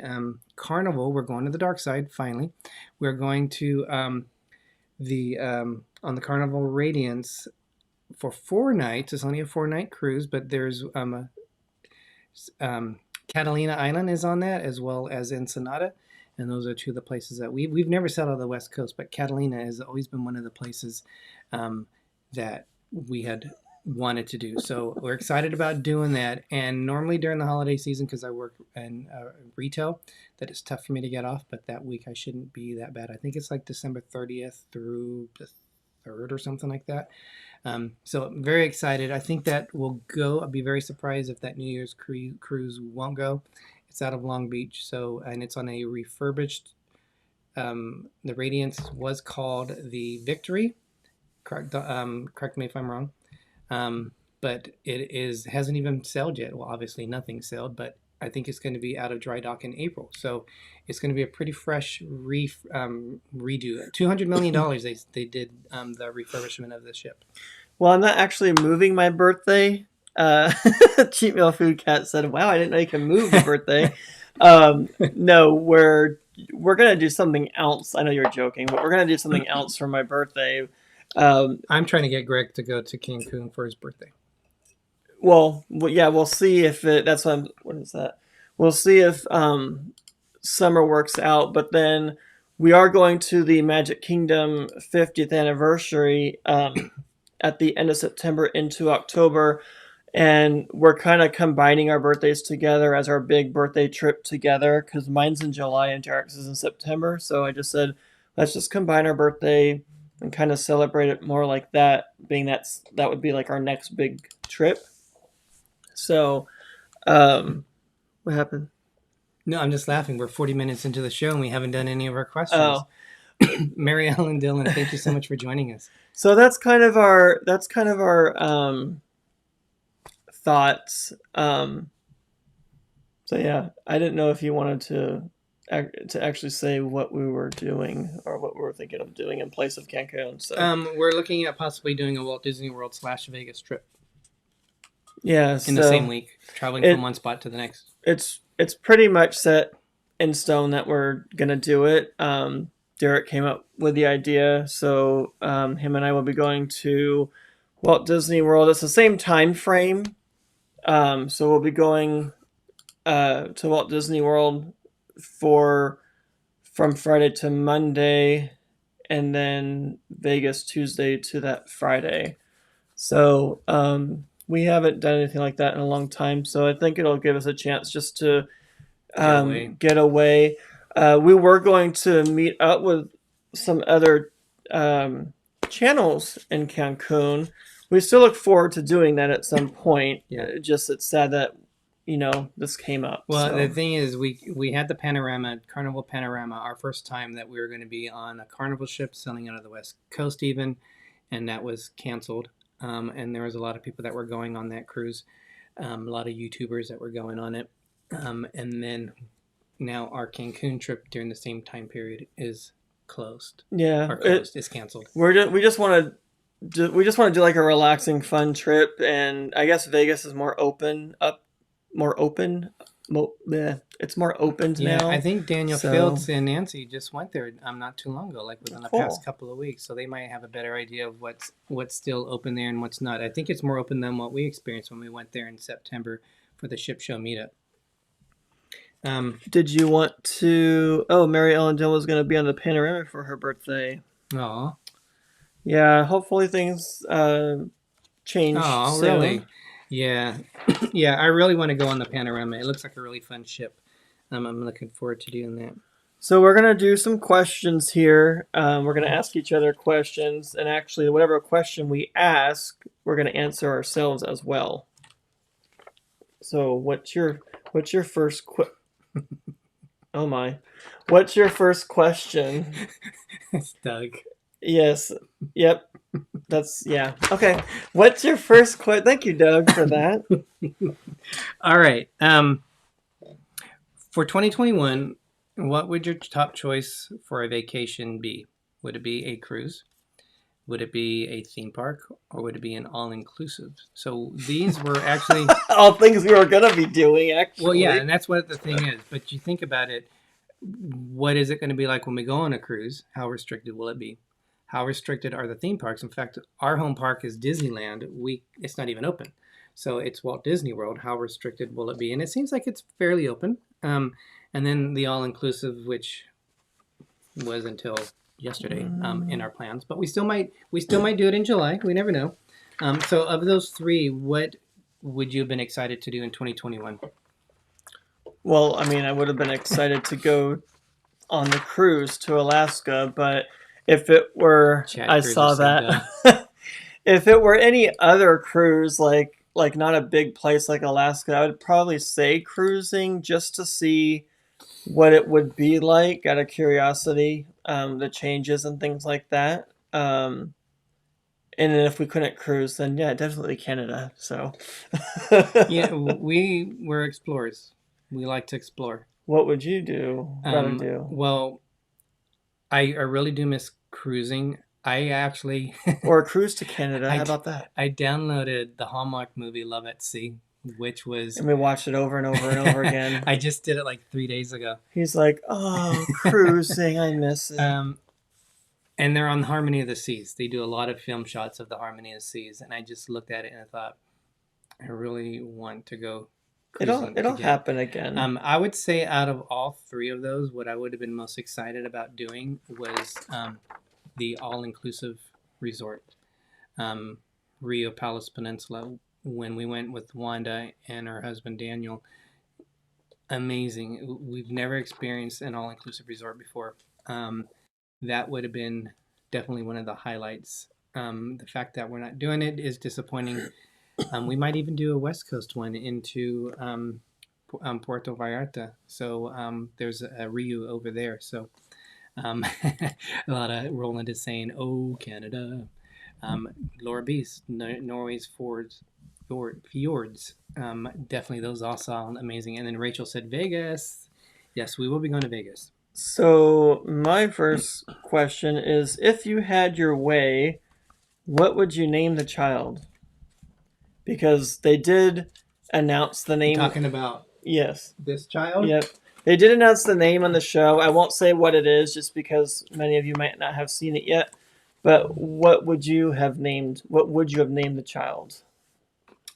B: Carnival. We're going to the dark side, finally. We're going to on the Carnival Radiance for 4 nights. It's only a 4-night cruise, but there's Catalina Island is on that, as well as Ensenada. And those are two of the places that we've never sailed on the West Coast, but Catalina has always been one of the places that we had wanted to do. So we're excited about doing that. And normally during the holiday season, because I work in retail, that it's tough for me to get off, but that week I shouldn't be that bad. I think it's like December 30th through the 3rd or something like that. So I'm very excited. I think that will go. I'll be very surprised if that New Year's cruise won't go. It's out of Long Beach, and it's on a refurbished. The Radiance was called the Victory. Correct me if I'm wrong. But it hasn't even sailed yet. Well, obviously nothing sailed, but I think it's going to be out of dry dock in April. So it's going to be a pretty fresh redo. $200 million they did the refurbishment of the ship.
C: Well, I'm not actually moving my birthday. Cheap Meal Food Cat said, "Wow, I didn't know you can move the birthday." No, we're gonna do something else. I know you're joking, but we're gonna do something else for my birthday.
B: I'm trying to get Greg to go to Cancun for his birthday.
C: Well, yeah, we'll see if that's what is that? We'll see if summer works out, but then we are going to the Magic Kingdom 50th anniversary at the end of September into October, and we're kind of combining our birthdays together as our big birthday trip together, because mine's in July and Derek's is in September. So I just said, let's just combine our birthday and kind of celebrate it more like that, being that would be like our next big trip. So, what happened?
B: No, I'm just laughing. We're 40 minutes into the show and we haven't done any of our questions.
C: Oh.
B: Mary Ellen Dillon, thank you so much for joining us.
C: So that's kind of our thoughts. So yeah, I didn't know if you wanted to to actually say what we were doing or what we were thinking of doing in place of Cancun. So
B: we're looking at possibly doing a Walt Disney World / Vegas trip
C: yeah,
B: in the same week, traveling from one spot to the next.
C: It's pretty much set in stone that we're gonna do it. Derick came up with the idea, so him and I will be going to Walt Disney World. It's the same time frame, so we'll be going to Walt Disney World from Friday to Monday, and then Vegas Tuesday to that Friday. So we haven't done anything like that in a long time, so I think it'll give us a chance just to get away. We were going to meet up with some other channels in Cancun. We still look forward to doing that at some point.
B: Yeah.
C: It's sad that this came up.
B: Well,
C: so.
B: the thing is, we had the Carnival Panorama, our first time that we were going to be on a Carnival ship sailing out of the West Coast even, and that was canceled. And there was a lot of people that were going on that cruise, a lot of YouTubers that were going on it. And then now our Cancun trip during the same time period is closed.
C: Yeah,
B: it's canceled.
C: We just want to do like a relaxing, fun trip, and I guess Vegas is more open. It's more open now.
B: I think Daniel Fields and Nancy just went there not too long ago, like within the past couple of weeks. So they might have a better idea of what's still open there and what's not. I think it's more open than what we experienced when we went there in September for the ship show meetup.
C: Did you want to? Oh, Mary Ellen Dill was going to be on the Panorama for her birthday.
B: Aw.
C: Yeah, hopefully things change soon.
B: Really? Yeah. Yeah, I really want to go on the Panorama. It looks like a really fun ship. I'm looking forward to doing that.
C: So we're going to do some questions here. We're going to ask each other questions, and actually whatever question we ask, we're going to answer ourselves as well. So what's your first Oh my. What's your first question?
B: It's Doug.
C: Yes. Yep. Yeah. Okay. What's your first question? Thank you, Doug, for that.
B: All right. For 2021, what would your top choice for a vacation be? Would it be a cruise? Would it be a theme park? Or would it be an all-inclusive? So these were actually...
C: all things we were going to be doing, actually.
B: Well, yeah, and that's what the thing is. But you think about it, what is it going to be like when we go on a cruise? How restricted will it be? How restricted are the theme parks? In fact, our home park is Disneyland. It's not even open. So it's Walt Disney World. How restricted will it be? And it seems like it's fairly open. And then the all-inclusive, which was until yesterday in our plans. But we still might do it in July. We never know. So of those three, what would you have been excited to do in 2021?
C: Well, I mean, I would have been excited to go on the cruise to Alaska, but if it were, I saw that. If it were any other cruise, like not a big place like Alaska, I would probably say cruising just to see what it would be like out of curiosity, the changes and things like that. And then if we couldn't cruise, then yeah, definitely Canada. So
B: yeah, we were explorers. We like to explore.
C: What would you do? Rather do?
B: Well, I really do miss cruising. I actually
C: or a cruise to Canada. How about that?
B: I downloaded the Hallmark movie Love at Sea, which was...
C: And we watched it over and over and over again.
B: I just did it like 3 days ago.
C: He's like, oh, cruising, I miss it.
B: And they're on Harmony of the Seas. They do a lot of film shots of the Harmony of the Seas. And I just looked at it and I thought, I really want to go cruising
C: It'll
B: again.
C: happen again.
B: I would say out of all three of those, what I would have been most excited about doing was... the all-inclusive resort, Rio Palace Peninsula. When we went with Wanda and her husband Daniel, amazing. We've never experienced an all-inclusive resort before. That would have been definitely one of the highlights. The fact that we're not doing it is disappointing. We might even do a West Coast one into Puerto Vallarta. So there's a Rio over there. So. A lot of Roland is saying, "Oh, Canada." Laura Beast, Norway's fjords. Definitely those all sound amazing. And then Rachel said Vegas. Yes, we will be going to Vegas.
C: So my first question is, if you had your way, what would you name the child? Because they did announce the name.
B: Talking about
C: Yes.
B: this child?
C: Yep. They did announce the name on the show. I won't say what it is just because many of you might not have seen it yet. But what would you have named the child?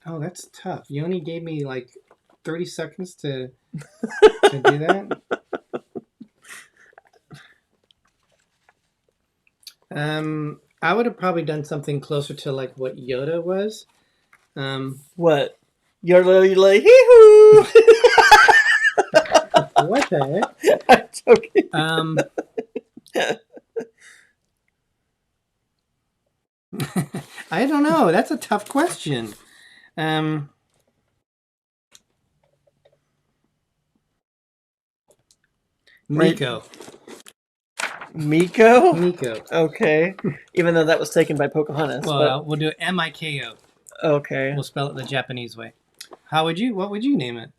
B: Oh, that's tough. You only gave me like 30 seconds to do that. I would have probably done something closer to like what Yoda was.
C: What? Yodelay hee-hoo!
B: What the heck?
C: I'm joking.
B: I don't know. That's a tough question. Miko.
C: Miko?
B: Miko.
C: Okay. Even though that was taken by Pocahontas.
B: Well, we'll do it M-I-K-O.
C: Okay.
B: We'll spell it the Japanese way. What would you name it?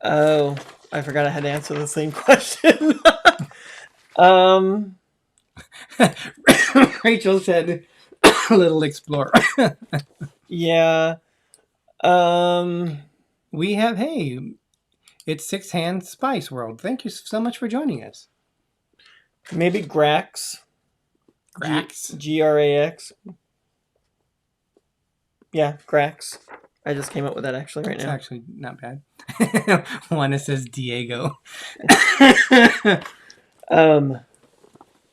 C: Oh, I forgot I had to answer the same question.
B: Rachel said, "Little Explorer."
C: Yeah.
B: We have, it's Six Hand Spice World. Thank you so much for joining us.
C: Maybe Grax.
B: Grax?
C: Grax. Yeah, Grax. I just came up with that actually right
B: It's
C: now.
B: actually not bad. One that says Diego.
C: Now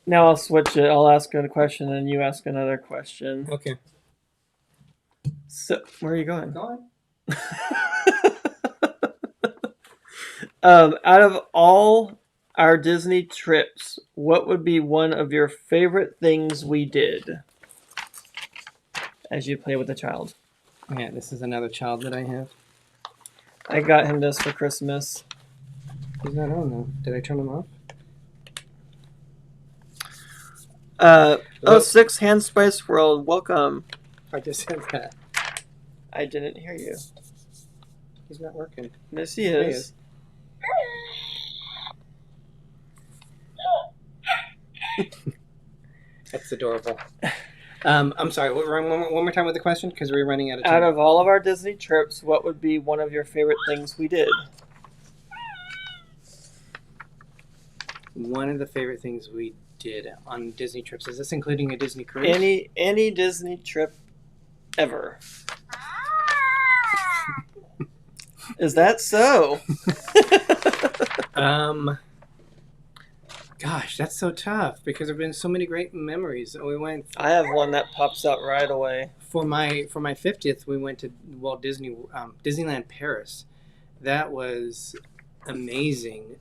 C: I'll switch it. I'll ask a question and you ask another question.
B: Okay.
C: So, where are you going?
B: Go on.
C: Out of all our Disney trips, what would be one of your favorite things we did as you play with a child?
B: Yeah, this is another child that I have.
C: I got him this for Christmas.
B: He's not on though. Did I turn him off?
C: Six Hand Spice World, welcome.
B: I just said that.
C: I didn't hear you.
B: He's not working.
C: Yes, he
B: There he
C: is.
B: That's adorable. I'm sorry. One more time with the question because we're running out of time.
C: Out of all of our Disney trips, what would be one of your favorite things we did?
B: One of the favorite things we did on Disney trips. Is this including a Disney cruise?
C: Any Disney trip ever. Is that so?
B: Gosh, that's so tough because there have been so many great memories. We went
C: I have one that pops out right away.
B: for my 50th. We went to Walt Disney Disneyland Paris. That was amazing.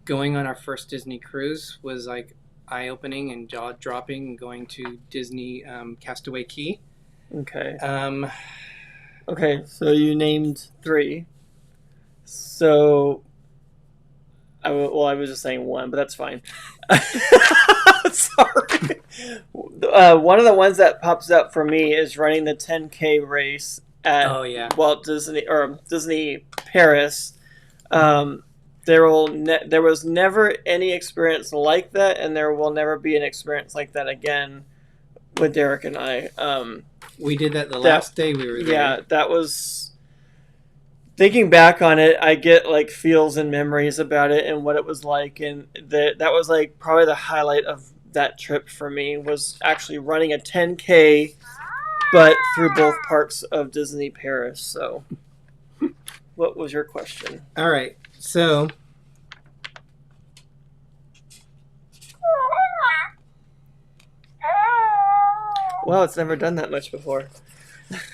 B: Going on our first Disney cruise was like eye-opening and jaw-dropping. Going to Disney Castaway Cay.
C: Okay. Okay, so you named 3. So, I was just saying 1, but that's fine. Sorry. One of the ones that pops up for me is running the 10K race at Walt Disney or Disney Paris. There was never any experience like that, and there will never be an experience like that again with Derick and I.
B: We did that the last day we were there.
C: Yeah, that was... Thinking back on it, I get like feels and memories about it and what it was like, and that was like probably the highlight of that trip for me was actually running a 10K, but through both parks of Disney Paris. So, what was your question?
B: All right, so
C: Well, it's never done that much before.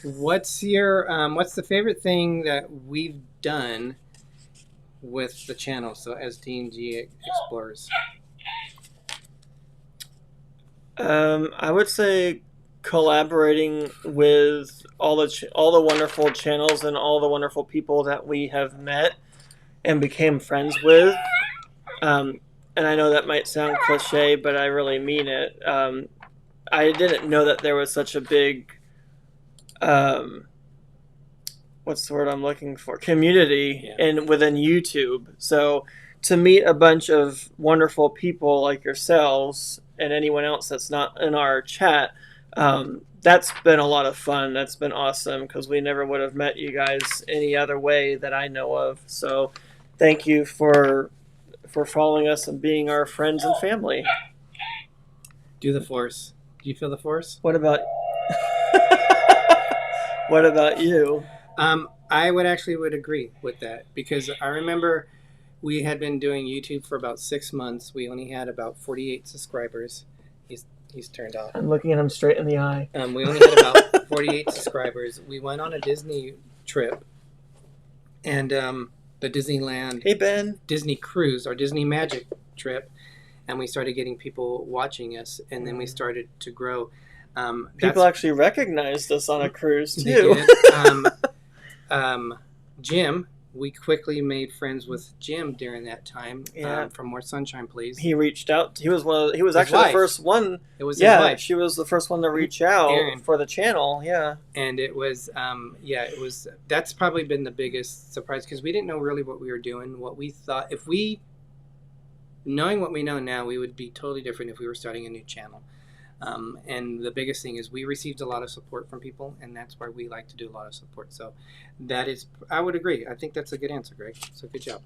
B: what's the favorite thing that we've done with the channel? So as D&G Explorers,
C: I would say collaborating with all the wonderful channels and all the wonderful people that we have met and became friends with. And I know that might sound cliche, but I really mean it. I didn't know that there was such a big what's the word I'm looking for? Community
B: Yeah.
C: and within YouTube. So to meet a bunch of wonderful people like yourselves and anyone else that's not in our chat, that's been a lot of fun. That's been awesome because we never would have met you guys any other way that I know of. So thank you for following us and being our friends and family.
B: Do the force. Do you feel the force?
C: What about what about you?
B: I would agree with that because I remember we had been doing YouTube for about 6 months. We only had about 48 subscribers. He's turned off.
C: I'm looking at him straight in the eye.
B: We only had about 48 subscribers. We went on a Disney trip, and the Disneyland
C: Hey Ben.
B: Disney cruise or Disney Magic trip, and we started getting people watching us, and then we started to grow.
C: People actually recognized us on a cruise
B: They
C: too.
B: did. Jim, we quickly made friends with Jim during that time.
C: Yeah.
B: From More Sunshine, Please.
C: He reached out. He was he was
B: His
C: actually
B: wife.
C: the first one.
B: It was his
C: Yeah,
B: wife.
C: she was the first one to reach out
B: Erin.
C: for the channel. Yeah.
B: And it was, it was. That's probably been the biggest surprise because we didn't know really what we were doing. What we thought, knowing what we know now, we would be totally different if we were starting a new channel. And the biggest thing is we received a lot of support from people, and that's why we like to do a lot of support. So that is, I would agree. I think that's a good answer, Greg. So good job.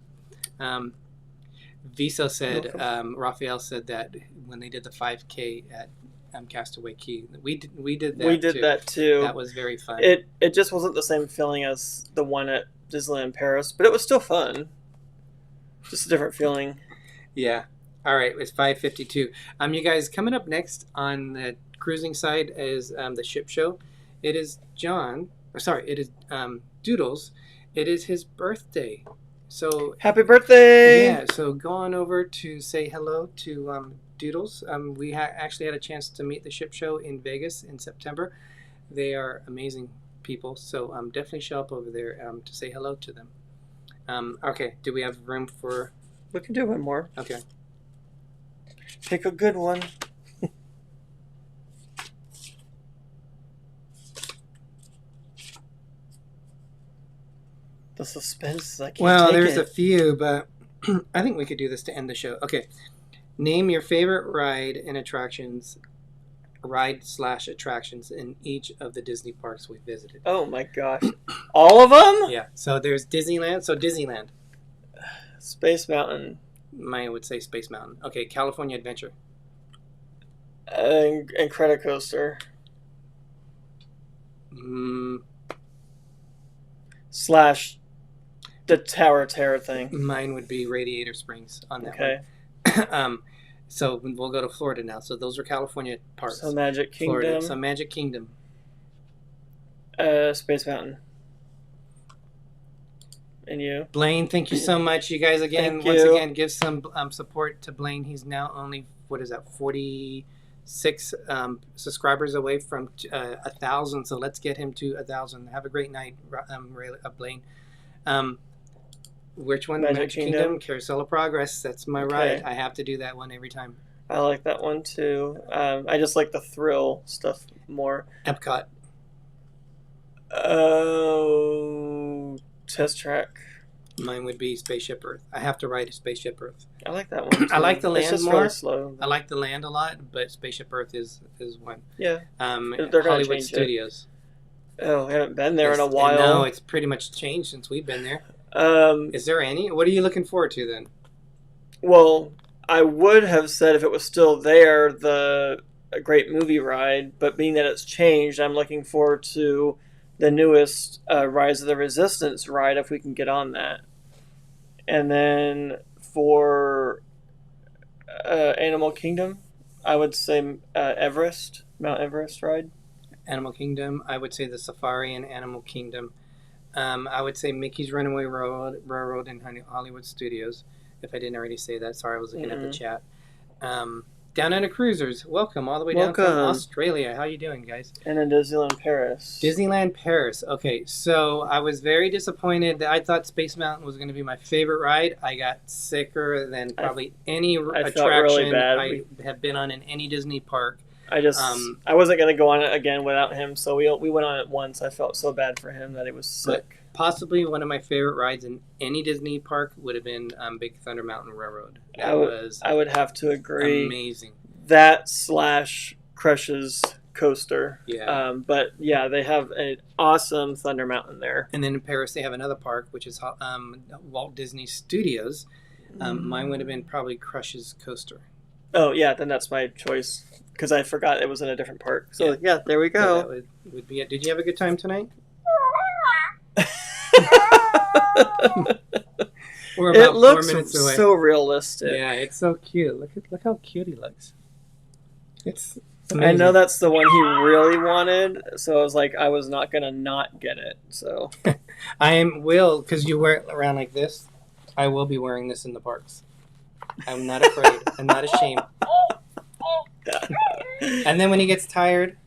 B: Viso said, Raphael said that when they did the 5K at Castaway Key, we did that.
C: We did
B: too.
C: that too.
B: That was very fun.
C: It just wasn't the same feeling as the one at Disneyland Paris, but it was still fun. Just a different feeling.
B: Yeah. All right. It's 5:52. You guys, coming up next on the cruising side is the ship show. It is it is Doodles. It is his birthday. So
C: Happy birthday!
B: yeah. So go on over to say hello to Doodles. We actually had a chance to meet the ship show in Vegas in September. They are amazing people. So definitely show up over there to say hello to them. Okay. Do we have room for?
C: We can do one more.
B: Okay.
C: Pick a good one. The suspense. I can't
B: Well,
C: take
B: there's
C: it.
B: a few, but I think we could do this to end the show. Okay. Name your favorite ride/attractions in each of the Disney parks we visited.
C: Oh my gosh. All of them?
B: Yeah. So there's Disneyland. So Disneyland.
C: Space Mountain.
B: Mine would say Space Mountain. Okay. California Adventure.
C: And Credicoaster. Slash the Tower Terror thing.
B: Mine would be Radiator Springs on that
C: Okay.
B: one. So we'll go to Florida now. So those are California parks.
C: So Magic Kingdom.
B: Florida. So Magic Kingdom.
C: Space Mountain. And you?
B: Blaine, thank you so much. You guys
C: Thank
B: once
C: you.
B: again, give some support to Blaine. He's now only, 46 subscribers away from 1,000. So let's get him to 1,000. Have a great night, Blaine. Which one?
C: Magic Kingdom?
B: Carousel of Progress. That's my
C: Okay.
B: ride. I have to do that one every time.
C: I like that one too. I just like the thrill stuff more.
B: Epcot.
C: Oh, Test Track.
B: Mine would be Spaceship Earth. I have to ride a Spaceship Earth.
C: I like that one too.
B: I like the
C: It's
B: land
C: just
B: more.
C: really slow.
B: I like the land a lot, but Spaceship Earth is one.
C: Yeah. They're gonna
B: Hollywood
C: change it.
B: Studios.
C: Oh, I haven't been there in a
B: Yes,
C: while.
B: No, it's pretty much changed since we've been there. Is there any? What are you looking forward to then?
C: Well, I would have said if it was still there, a great movie ride, but being that it's changed, I'm looking forward to the newest Rise of the Resistance ride if we can get on that. And then for Animal Kingdom, I would say Mount Everest ride.
B: Animal Kingdom. I would say the Safari and Animal Kingdom. I would say Mickey's Runaway Railroad in Hollywood Studios. If I didn't already say that, sorry, I was looking at the chat. Down Under Cruisers, welcome all the way down from Australia. How you doing, guys?
C: And then Disneyland Paris.
B: Disneyland Paris. Okay, so I was very disappointed. I thought Space Mountain was going to be my favorite ride. I got sicker than probably any attraction
C: felt really bad.
B: I have been on in any Disney park.
C: I wasn't gonna go on it again without him, so we went on it once. I felt so bad for him that he was sick.
B: Possibly one of my favorite rides in any Disney park would have been Big Thunder Mountain Railroad.
C: I would have to agree.
B: Amazing.
C: That / Crush's coaster.
B: Yeah.
C: But yeah, they have an awesome Thunder Mountain there.
B: And then in Paris, they have another park, which is Walt Disney Studios. Mine would have been probably Crush's coaster.
C: Oh yeah, then that's my choice because I forgot it was in a different park. So yeah, there we
B: So
C: go.
B: that would be it. Did you have a good time tonight? We're about
C: It looks
B: 4 minutes away.
C: so realistic.
B: Yeah, it's so cute. Look how cute he looks. It's
C: I
B: amazing.
C: know that's the one he really wanted, so I was like, I was not gonna not get it. So
B: will because you wear it around like this. I will be wearing this in the parks. I'm not afraid. I'm not ashamed. And then when he gets tired,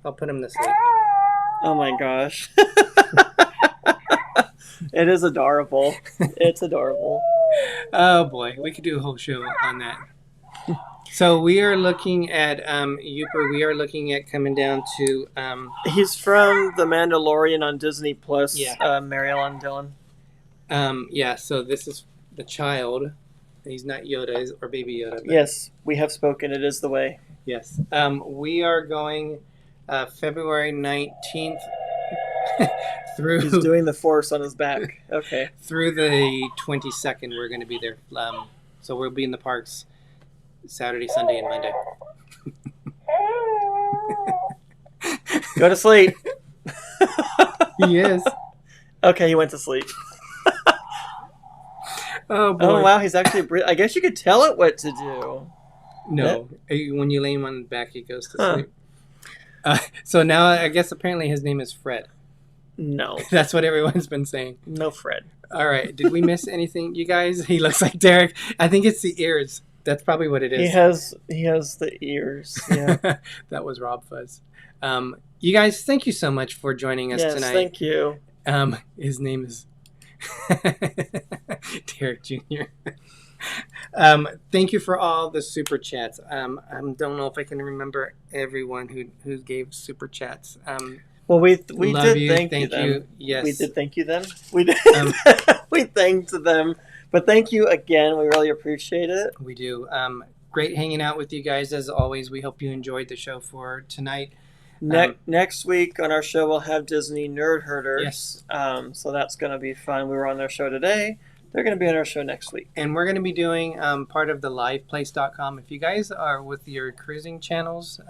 B: I'll put him to sleep.
C: oh my gosh, it is adorable. It's adorable.
B: Oh boy, we could do a whole show on that. So we are looking at Uper. We are looking at coming down to
C: He's from The Mandalorian on Disney Plus.
B: Yeah.
C: Mary-Ellen Dillon.
B: yeah. So this is the child. He's not Yoda or Baby Yoda. But
C: Yes, we have spoken. It is the way.
B: yes. We are going February 19th through
C: He's doing the Force on his back. Okay.
B: through the 22nd. We're going to be there. So we'll be in the parks Saturday, Sunday, and Monday.
C: Go to sleep.
B: He is.
C: Okay, he went to sleep.
B: Oh boy.
C: Oh wow, he's actually. I guess you could tell it what to do.
B: No, when you lay him on the back, he goes to
C: Huh.
B: sleep. So now I guess apparently his name is Fred.
C: No,
B: That's what everyone's been saying.
C: no Fred.
B: All right. Did we miss anything, you guys? He looks like Derek. I think it's the ears. That's probably what it is.
C: He has the ears. Yeah.
B: That was RobFuz. You guys, thank you so much for joining us
C: Yes,
B: tonight.
C: thank you.
B: His name is Derek Jr. Thank you for all the super chats. I don't know if I can remember everyone who gave super chats.
C: Well, we
B: Love
C: did
B: you.
C: thank you them.
B: Yes.
C: We did thank you them. We did. We thanked them. But thank you again. We really appreciate it.
B: We do. Great hanging out with you guys as always. We hope you enjoyed the show for tonight.
C: Next week on our show, we'll have Disney Nerd Herders.
B: Yes.
C: So that's going to be fun. We were on their show today. They're going to be on our show next week.
B: And we're going to be doing part of the liveplace.com. If you guys are with your cruising channels,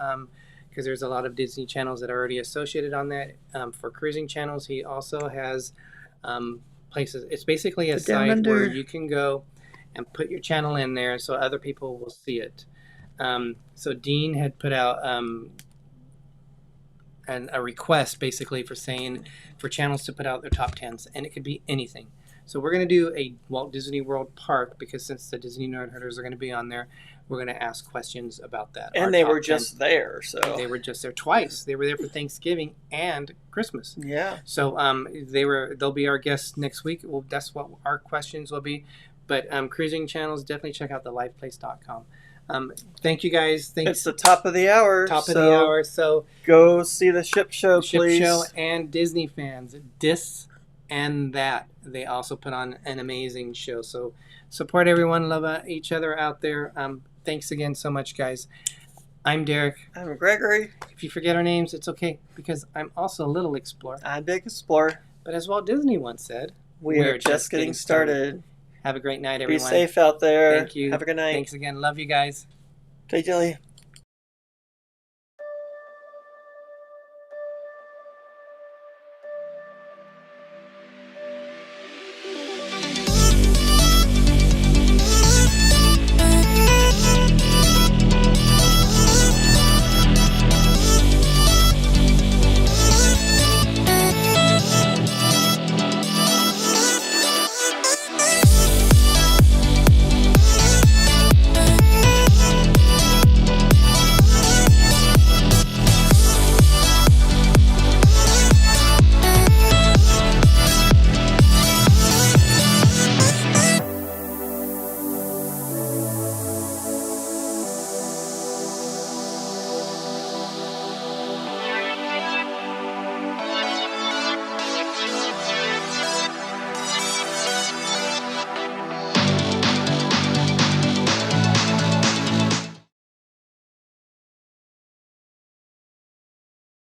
B: because there's a lot of Disney channels that are already associated on that. For cruising channels, he also has places. It's basically a site where you can go and put your channel in there so other people will see it. So Dean had put out a request basically for channels to put out their top 10s, and it could be anything. So we're going to do a Walt Disney World Park because since the Disney Nerd Herders are going to be on there, we're going to ask questions about that.
C: And they were just there, so
B: They were just there twice. They were there for Thanksgiving and Christmas.
C: yeah.
B: So they'll be our guests next week. Well, that's what our questions will be. But cruising channels, definitely check out the liveplace.com. Thank you guys.
C: It's the top of the hour.
B: Top of the hour. So
C: go see the ship show, please.
B: Ship show and Disney fans. Dis and that. They also put on an amazing show. So support everyone. Love each other out there. Thanks again so much, guys. I'm Derek.
C: I'm Gregory.
B: If you forget our names, it's okay because I'm also a little explorer.
C: I'm Big Explorer.
B: But as Walt Disney once said,
C: We're just getting started.
B: Have a great night,
C: Be
B: everyone.
C: safe out there.
B: Thank you.
C: Have a good night.
B: Thanks again. Love you guys.
C: Take it easy.